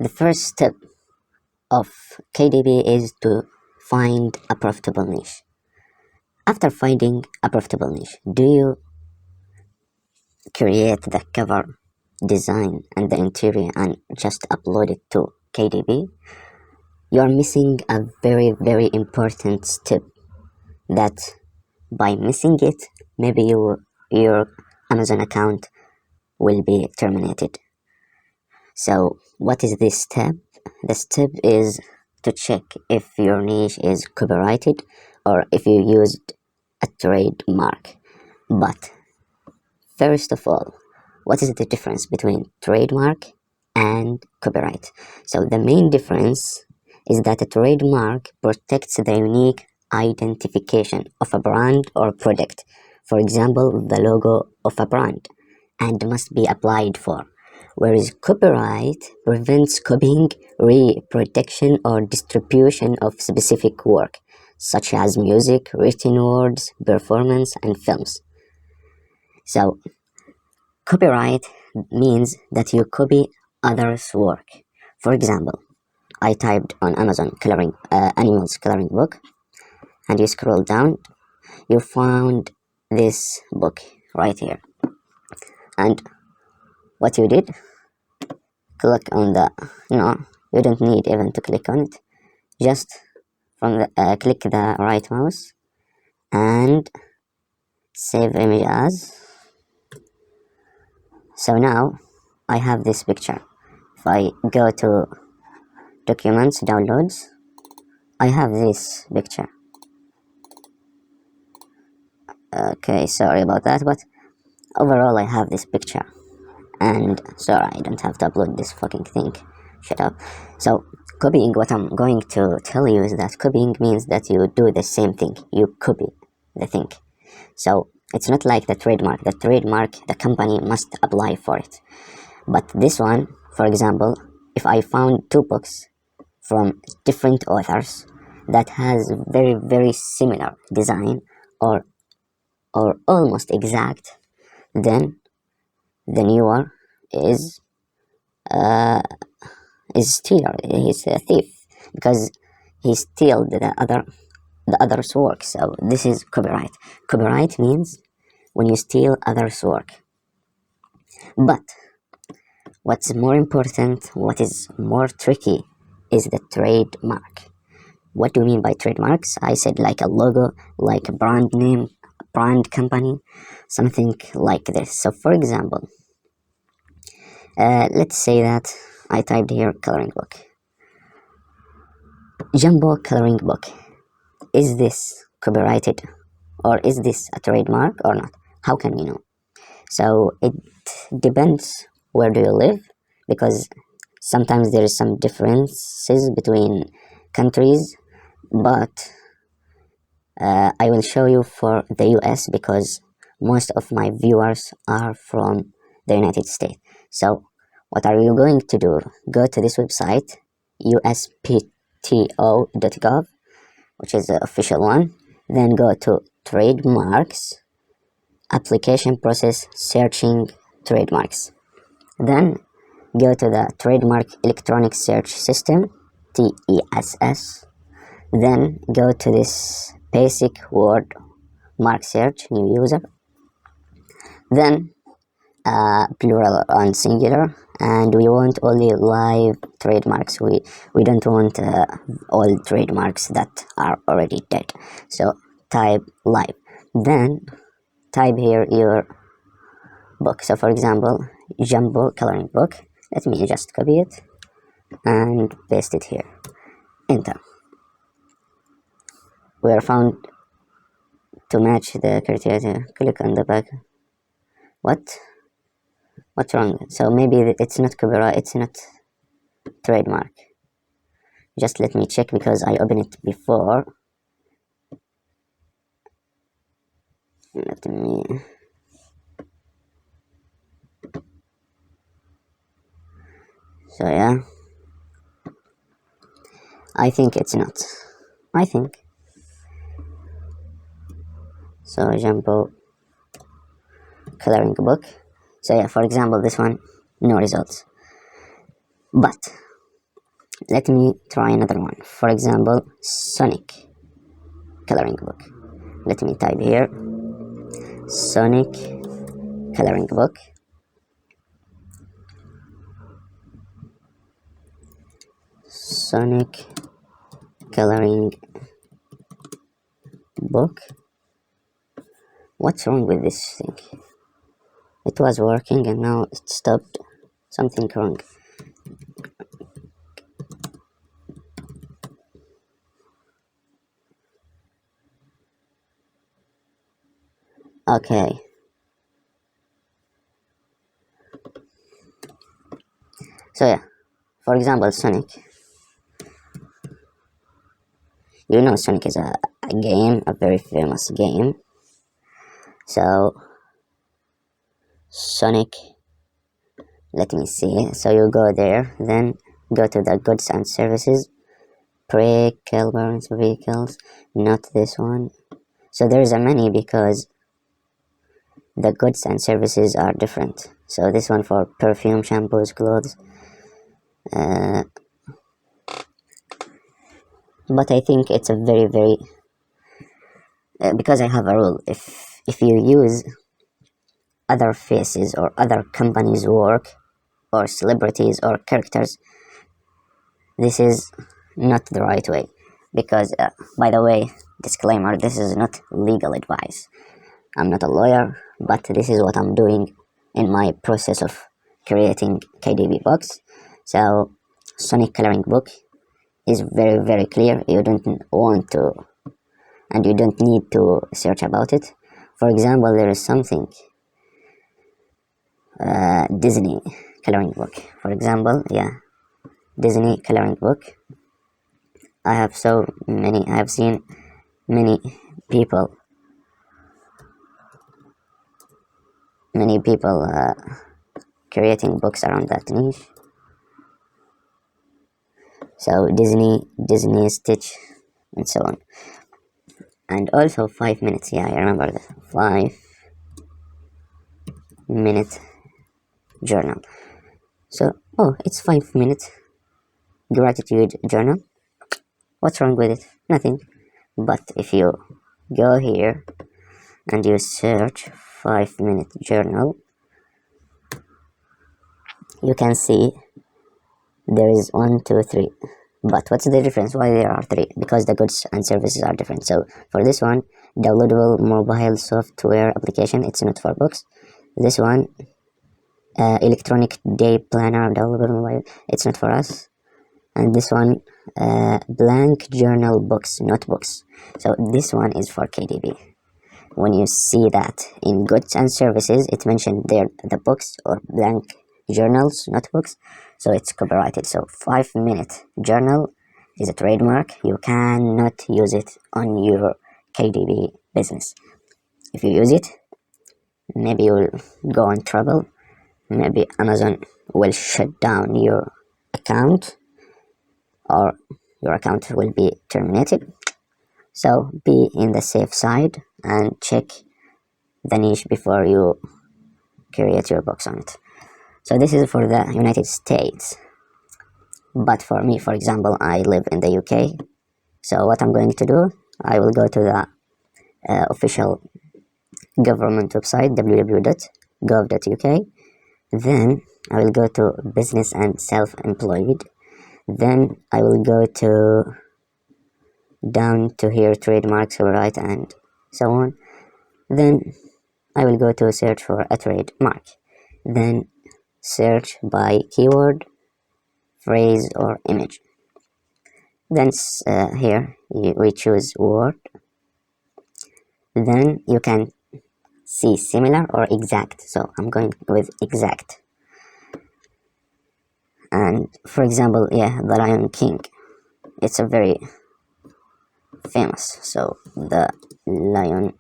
The first step of KDP is to find a profitable niche. After finding a profitable niche, do you create the cover design and the interior and just upload it to KDP? You are missing a very important step that by missing it, maybe your Amazon account will be terminated. So what is this step? The step is to check if your niche is copyrighted or if you used a trademark. But first of all, what is the difference between trademark and copyright? So the main difference is that a trademark protects the unique identification of a brand or product, for example, the logo of a brand, and must be applied for, whereas copyright prevents copying, reproduction, or distribution of specific work, such as music, written words, performance, and films. So, copyright means that you copy others' work. For example, I typed on Amazon animals coloring book, and you scroll down, you found this book right here. And what you did, click on the, you don't need even to click on it. Just from the click the right mouse and save image as. So now I have this picture. If I go to documents, downloads, I have this picture. Okay, sorry about that, but overall I have this picture. And sorry, I don't have to upload this fucking thing. Shut up. So copying, what I'm going to tell you is that copying means that you do the same thing. You copy the thing. So it's not like the trademark. The trademark, the company must apply for it. But this one, for example, if I found two books from different authors that has very similar design or almost exact, then the newer is stealer. He's a thief because he steal the other's work. So this is copyright. Copyright means when you steal others' work. But what's more important, what is more tricky, is the trademark. What do you mean by trademarks? I said like a logo, like a brand name, brand company, something like this. So for example, let's say that I typed here coloring book. Jumbo coloring book. Is this copyrighted or is this a trademark or not? How can we know? So it depends where do you live, because sometimes there is some differences between countries, but I will show you for the US because most of my viewers are from the United States. So what are you going to do? Go to this website, uspto.gov, which is the official one. Then go to trademarks, application process, searching trademarks. Then go to the trademark electronic search system, TESS. Then go to this basic word mark search, new user. Then plural and singular, and we want only live trademarks. We don't want all trademarks that are already dead. So type live, then type here your book. So for example, Jumbo coloring book. Let me just copy it and paste it here. Enter. We are found to match the criteria. Click on the back. What's wrong? So maybe it's not copyright, it's not trademark. Just let me check because I opened it before. Let me. So yeah, I think it's not. I think. So Jumbo coloring book. So yeah, for example, this one, no results. But let me try another one. For example, Sonic coloring book. Let me type here Sonic coloring book. Sonic coloring book. What's wrong with this thing? It was working and now it stopped. Something wrong. Okay. So yeah, for example, Sonic. You know Sonic is a game, a very famous game. So Sonic, let me see. So you go there, then go to the goods and services, pre-Kilburns vehicles, not this one. So there's a many because the goods and services are different. So this one for perfume, shampoos, clothes. But I think it's a very because I have a rule. If you use other faces or other companies' work or celebrities or characters, this is not the right way. Because by the way, disclaimer, this is not legal advice. I'm not a lawyer, but this is what I'm doing in my process of creating KDP books. So Sonic coloring book is very clear. You don't want to, and you don't need to search about it. For example, there is something Disney coloring book. For example, yeah, Disney coloring book. I have seen many people creating books around that niche. So Disney Stitch, and so on. And also 5 minutes. Yeah, I remember that 5-minute journal. So it's 5 minutes gratitude journal. What's wrong with it? Nothing. But if you go here and you search 5-minute journal, you can see there is 1, 2, 3. But what's the difference? Why there are 3? Because the goods and services are different. So for this one, downloadable mobile software application, it's not for books. This one, electronic day planner, downloadable mobile, it's not for us. And this one, blank journal books, notebooks. So this one is for KDP. When you see that in goods and services, it mentioned there the books or blank journals, notebooks, so it's copyrighted. So 5-minute journal is a trademark. You cannot use it on your KDP business. If you use it, maybe you'll go in trouble. Maybe Amazon will shut down your account, or your account will be terminated. So be in the safe side and check the niche before you create your books on it. So this is for the United States. But for me, for example, I live in the UK. So what I'm going to do, I will go to the official government website, www.gov.uk. Then I will go to business and self-employed. Then I will go to down to here, trademarks, copyright, and so on. Then I will go to search for a trademark. Then search by keyword, phrase, or image. Then here we choose word. Then you can see similar or exact. So I'm going with exact. And for example, yeah, the Lion King, it's a very famous. So the Lion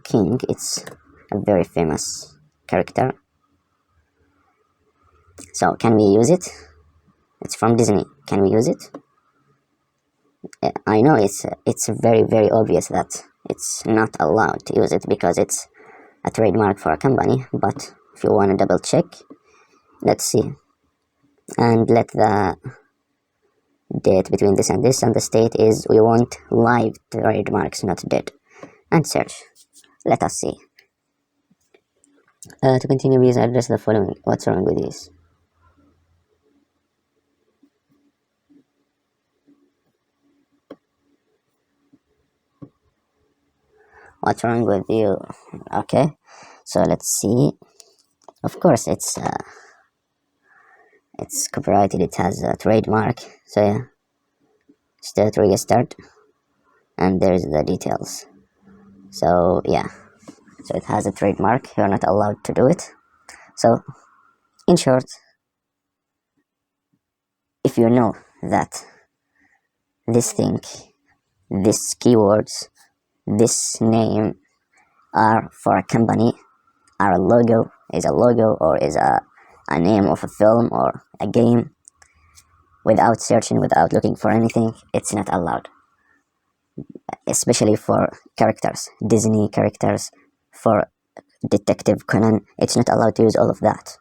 King, it's a very famous character. So can we use it? It's from Disney. Can we use it? I know it's very obvious that it's not allowed to use it because it's a trademark for a company. But if you want to double check, let's see, and let the date between this, and the state is we want live trademarks, not dead. And search. Let us see. To continue, please address the following. What's wrong with this? What's wrong with you? Okay, so let's see. Of course, it's copyrighted. It has a trademark. So yeah, state registered, and there's the details. So yeah, so it has a trademark. You're not allowed to do it. So in short, if you know that this thing, this keywords, this name are for a company, are a logo, is a logo, or is a name of a film or a game, without searching, without looking for anything, it's not allowed. Especially for characters, Disney characters, for Detective Conan, it's not allowed to use all of that.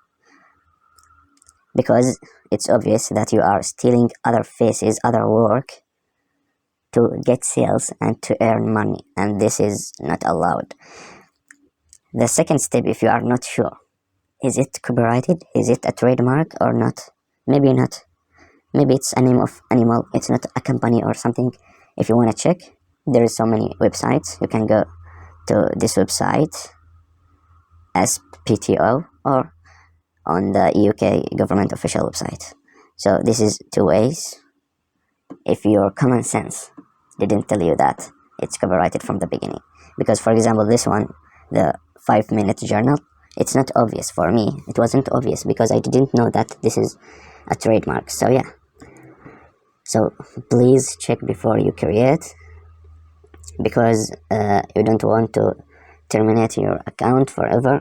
Because it's obvious that you are stealing other faces, other work, to get sales and to earn money, and this is not allowed. The second step, if you are not sure, is it copyrighted? Is it a trademark or not? Maybe not. Maybe it's a name of animal. It's not a company or something. If you want to check, there is so many websites. You can go to this website, SPTO, or on the UK government official website. So this is two ways. If your common sense didn't tell you that it's copyrighted from the beginning. Because for example, this one, the 5-minute journal, it's not obvious for me. It wasn't obvious because I didn't know that this is a trademark. So yeah. So please check before you create, because you don't want to terminate your account forever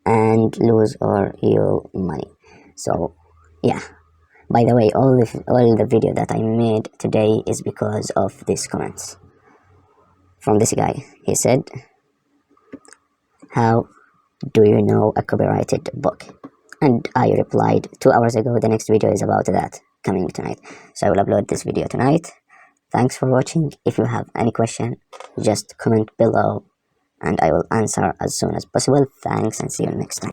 and lose all your money. So yeah. By the way, all the video that I made today is because of these comments from this guy. He said, how do you know a copyrighted book? And I replied 2 hours ago. The next video is about that, coming tonight. So I will upload this video tonight. Thanks for watching. If you have any question, just comment below and I will answer as soon as possible. Thanks, and see you next time.